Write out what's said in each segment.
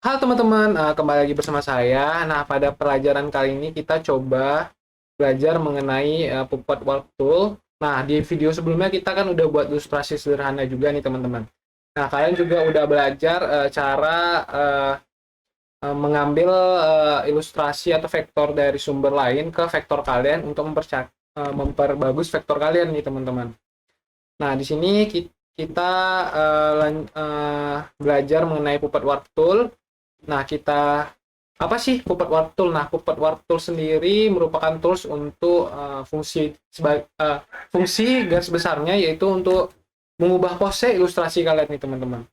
Halo teman-teman, kembali lagi bersama saya. Nah, pada pelajaran kali ini kita coba belajar mengenai Puppet Warp Tool. Nah, di video sebelumnya kita kan udah buat ilustrasi sederhana juga nih teman-teman. Nah, kalian juga udah belajar cara mengambil ilustrasi atau vektor dari sumber lain ke vektor kalian untuk memperbagus vektor kalian nih teman-teman. Nah, di sini kita belajar mengenai Puppet Warp Tool. Nah, apa sih Puppet Warp Tool? Nah, Puppet Warp Tool sendiri merupakan tools untuk fungsi garis besarnya yaitu untuk mengubah pose ilustrasi kalian nih teman-teman.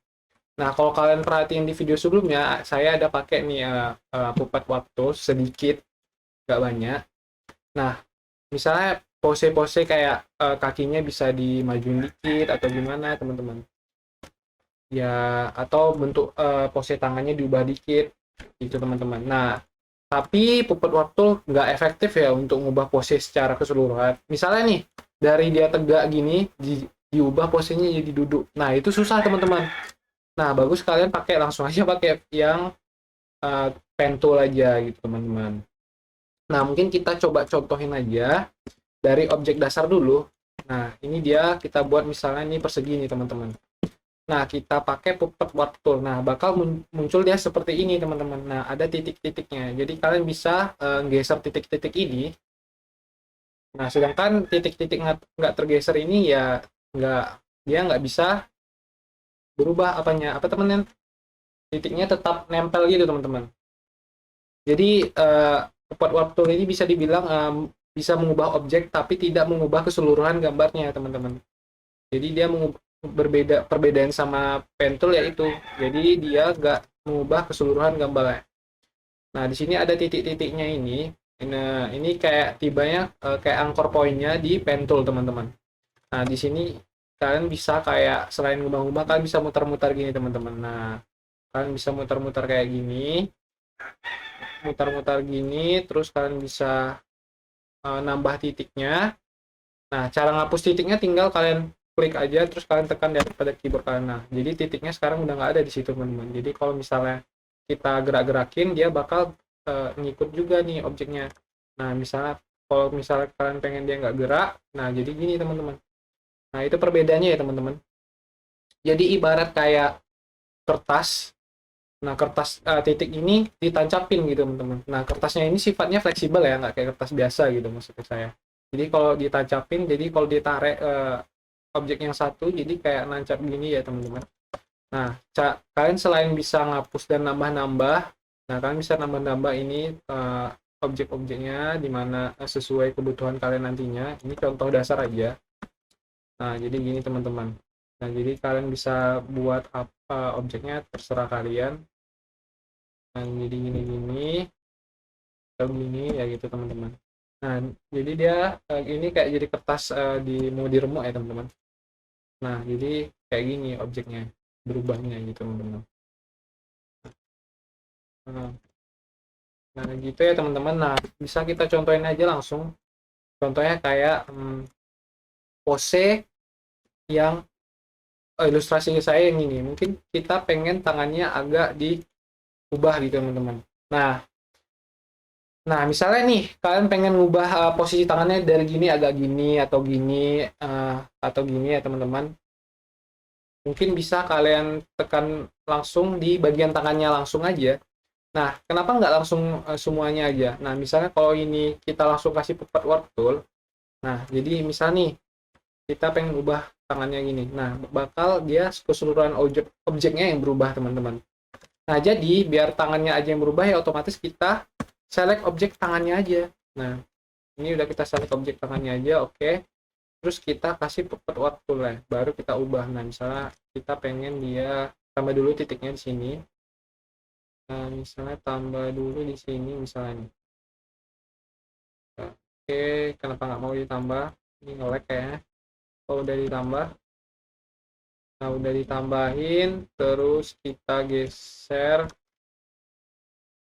Nah, kalau kalian perhatiin di video sebelumnya, saya ada pakai nih Puppet Warp Tool sedikit, nggak banyak. Nah, misalnya pose-pose kayak kakinya bisa dimajuin dikit atau gimana teman-teman. Ya, atau bentuk pose tangannya diubah dikit gitu teman-teman. Nah, tapi Puppet Warp Tool nggak efektif ya untuk mengubah pose secara keseluruhan. Misalnya nih, dari dia tegak gini, diubah posenya jadi duduk. Nah, itu susah teman-teman. Nah, bagus kalian pakai langsung aja pakai yang pen tool aja gitu teman-teman. Nah, mungkin kita coba contohin aja dari objek dasar dulu. Nah, ini dia kita buat misalnya ini persegi nih teman-teman. Nah, kita pakai Puppet Warp Tool. Nah, bakal muncul dia seperti ini, teman-teman. Nah, ada titik-titiknya. Jadi, kalian bisa geser titik-titik ini. Nah, sedangkan titik-titik nggak tergeser ini ya nggak dia nggak bisa berubah apanya. Apa teman-teman? Titiknya tetap nempel gitu, teman-teman. Jadi, Puppet Warp Tool ini bisa dibilang bisa mengubah objek tapi tidak mengubah keseluruhan gambarnya, teman-teman. Jadi dia perbedaan sama pen tool yaitu jadi dia nggak mengubah keseluruhan gambarnya. Nah, di sini ada titik-titiknya ini. Nah, ini kayak tibanya kayak anchor pointnya di pen tool, teman-teman. Nah, di sini kalian bisa kayak selain ngubah-ngubah kalian bisa muter-muter gini, teman-teman. Nah, kalian bisa muter-muter kayak gini, muter-muter gini, terus kalian bisa nambah titiknya. Nah, cara ngapus titiknya tinggal kalian klik aja, terus kalian tekan di atas pada keyboard kalian. Nah, jadi titiknya sekarang udah nggak ada di situ, teman-teman. Jadi kalau misalnya kita gerak-gerakin, dia bakal ngikut juga nih objeknya. Nah, misalnya kalau misalnya kalian pengen dia nggak gerak, nah jadi gini, teman-teman. Nah, itu perbedaannya ya, teman-teman. Jadi ibarat kayak kertas. Nah, kertas titik ini ditancapin gitu, teman-teman. Nah, kertasnya ini sifatnya fleksibel ya, nggak kayak kertas biasa gitu maksudnya saya. Jadi kalau ditancapin, jadi kalau ditarik objek yang satu, jadi kayak nancap gini ya, teman-teman. Nah, kalian selain bisa ngapus dan nambah-nambah, nah kalian bisa nambah-nambah ini objek-objeknya di mana sesuai kebutuhan kalian nantinya. Ini contoh dasar aja. Nah, jadi gini teman-teman. Nah, jadi kalian bisa buat apa objeknya terserah kalian. Nah, jadi gini-gini atau gini ya gitu teman-teman. Nah, jadi dia ini kayak jadi kertas mau diremuk ya teman-teman. Nah, jadi kayak gini objeknya berubahnya gitu teman-teman. Nah, nah, gitu ya teman-teman. Nah, bisa kita contohin aja langsung. Contohnya kayak pose yang ilustrasi saya yang ini. Mungkin kita pengen tangannya agak diubah gitu teman-teman. Nah, misalnya nih kalian pengen ngubah posisi tangannya dari gini agak gini atau gini ya teman-teman. Mungkin bisa kalian tekan langsung di bagian tangannya langsung aja. Nah, kenapa nggak langsung semuanya aja? Nah, misalnya kalau ini kita langsung kasih puppet warp tool. Nah, jadi misal nih kita pengen ubah tangannya gini. Nah, bakal dia keseluruhan objeknya yang berubah, teman-teman. Nah, jadi biar tangannya aja yang berubah ya otomatis kita select objek tangannya aja. Nah, ini udah kita select objek tangannya aja, oke. Terus kita kasih puppet warp tool ya, baru kita ubah. Nah, misalnya kita pengen dia tambah dulu titiknya di sini. Nah, misalnya tambah dulu di sini misalnya nih. Oke, kenapa nggak mau ditambah? Ini nge-lag kayaknya. Kalau udah ditambah, nah udah ditambahin, terus kita geser.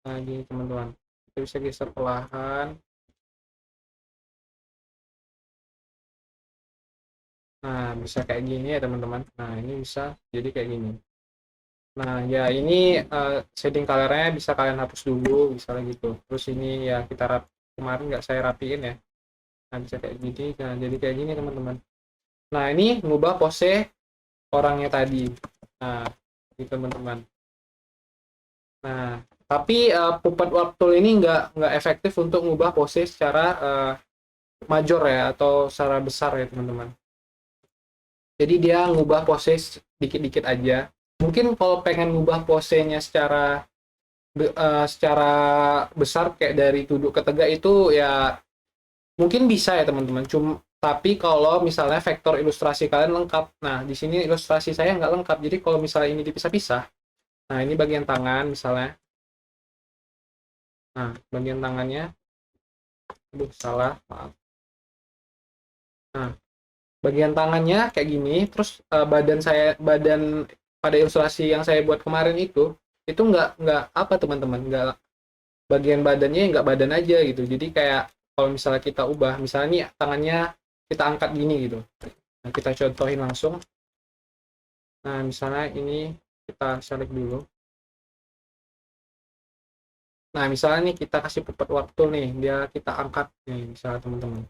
Nah, gini teman-teman. Kita bisa geser perlahan. Nah, bisa kayak gini ya teman-teman. Nah, ini bisa jadi kayak gini. Nah, ya ini shading color-nya bisa kalian hapus dulu, misalnya gitu. Terus ini ya kemarin nggak saya rapiin ya. Nah, bisa kayak gini. Nah, jadi kayak gini teman-teman. Nah, ini ngubah pose orangnya tadi. Nah, gitu teman-teman. Nah, tapi Puppet Warp Tool ini nggak efektif untuk ngubah pose secara major ya, atau secara besar ya teman-teman. Jadi dia ngubah pose dikit-dikit aja. Mungkin kalau pengen ngubah posenya secara besar kayak dari duduk ke tegak itu ya mungkin bisa ya teman-teman. Tapi kalau misalnya vektor ilustrasi kalian lengkap, nah di sini ilustrasi saya nggak lengkap. Jadi kalau misalnya ini dipisah-pisah, nah ini bagian tangan misalnya, nah bagian tangannya, aduh salah, maaf. Nah bagian tangannya kayak gini, terus badan pada ilustrasi yang saya buat kemarin itu nggak apa teman-teman, nggak bagian badannya nggak badan aja gitu. Jadi kayak kalau misalnya kita ubah, misalnya nih tangannya kita angkat gini gitu. Nah, kita contohin langsung. Nah, misalnya ini kita select dulu. Nah, misalnya nih kita kasih puppet waktu nih, dia kita angkat nih, misalnya teman-teman.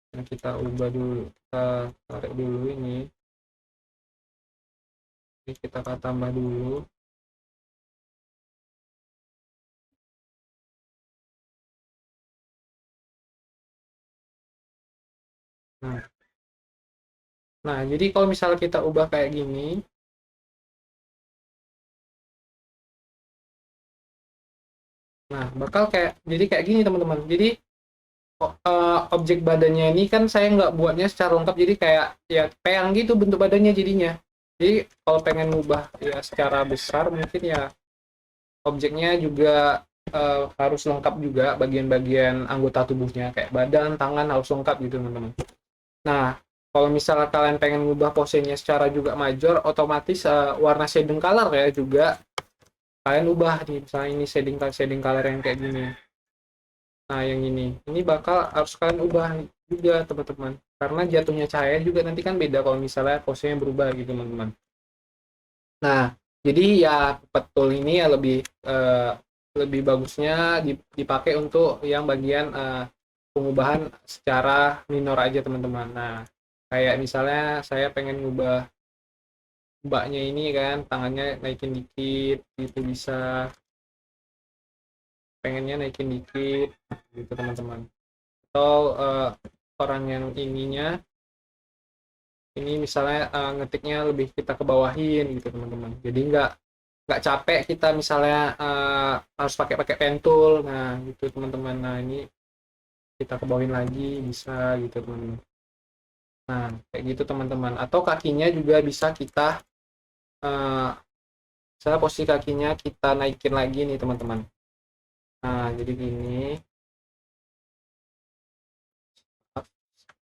Nah, kita ubah dulu, kita tarik dulu ini. Ini kita tambah dulu. Nah, jadi kalau misalnya kita ubah kayak gini, nah bakal kayak gini teman-teman. Jadi objek badannya ini kan saya nggak buatnya secara lengkap, jadi kayak ya peyang gitu bentuk badannya jadinya. Jadi kalau pengen ngubah ya secara besar mungkin ya objeknya juga harus lengkap juga, bagian-bagian anggota tubuhnya kayak badan, tangan harus lengkap gitu teman-teman. Nah, kalau misalnya kalian pengen ngubah posenya secara juga major, otomatis warna shading color ya juga kalian ubah nih. Misalnya ini shading color yang kayak gini. Nah, yang ini bakal harus kalian ubah juga teman-teman. Karena jatuhnya cahaya juga nanti kan beda kalau misalnya posenya berubah gitu teman-teman. Nah, jadi ya betul ini ya lebih bagusnya dipakai untuk yang bagian pengubahan secara minor aja teman-teman. Nah, kayak misalnya saya pengen ngubah mbaknya ini kan tangannya naikin dikit gitu, bisa pengennya naikin dikit gitu teman-teman. Atau orang yang ininya ini misalnya ngetiknya lebih kita ke bawahin gitu teman-teman. Jadi nggak capek kita misalnya harus pakai pakai pen tool, nah gitu teman-teman. Nah ini kita ke bawahin lagi bisa gitu teman-teman. Nah kayak gitu teman-teman. Atau kakinya juga bisa kita uh, misalnya posisi kakinya kita naikin lagi nih teman-teman. Nah jadi gini,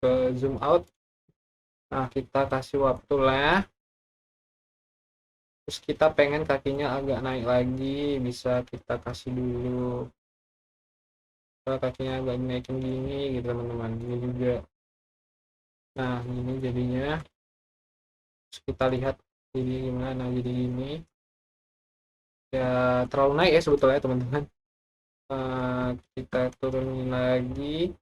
ke zoom out. Nah kita kasih waktu lah. Terus kita pengen kakinya agak naik lagi, bisa kita kasih dulu. Kalau kakinya agak naikin gini gitu teman-teman. Ini juga. Nah ini jadinya. Terus kita lihat jadi gimana. Nah jadi gini. Ya terlalu naik ya sebetulnya teman-teman. Kita turunin lagi.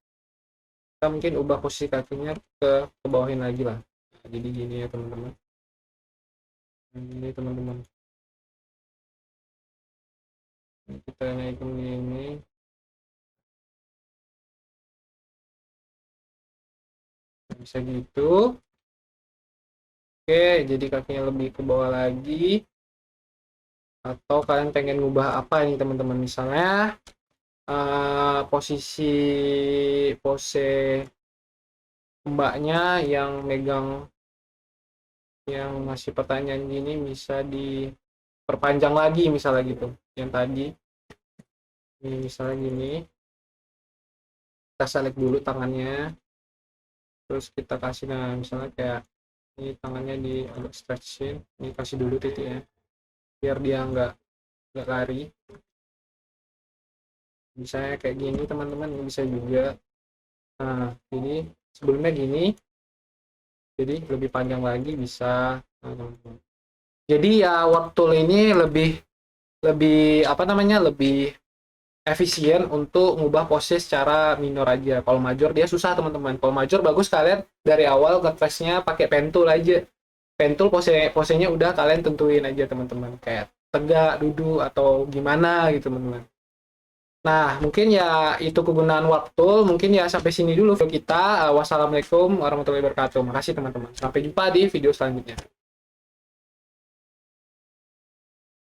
Kita mungkin ubah posisi kakinya ke bawahin lagi lah. Nah, jadi gini ya teman-teman. Ini teman-teman. Kita naikin gini. Bisa gitu. Oke, jadi kakinya lebih ke bawah lagi. Atau kalian pengen ngubah apa nih teman-teman? Misalnya posisi pose mbaknya yang megang, yang ngasih pertanyaan gini bisa diperpanjang lagi misalnya gitu. Yang tadi ini misalnya gini, kita select dulu tangannya, terus kita kasih nah misalnya kayak ini tangannya di agak stretchin, ini kasih dulu titiknya biar dia nggak lari. Misalnya kayak gini teman-teman, ini bisa juga. Nah jadi sebelumnya gini, jadi lebih panjang lagi bisa. Nah, teman-teman. Jadi ya warp tool ini lebih lebih apa namanya lebih efisien untuk ngubah pose secara minor aja. Kalau major dia susah teman-teman. Kalau major bagus kalian dari awal nge-trace-nya pakai pen tool aja. Pen tool posenya udah kalian tentuin aja teman-teman. Kayak tegak, duduk atau gimana gitu teman-teman. Nah, mungkin ya itu kegunaan warp tool. Mungkin ya sampai sini dulu video kita. Wassalamualaikum warahmatullahi wabarakatuh. Makasih teman-teman. Sampai jumpa di video selanjutnya.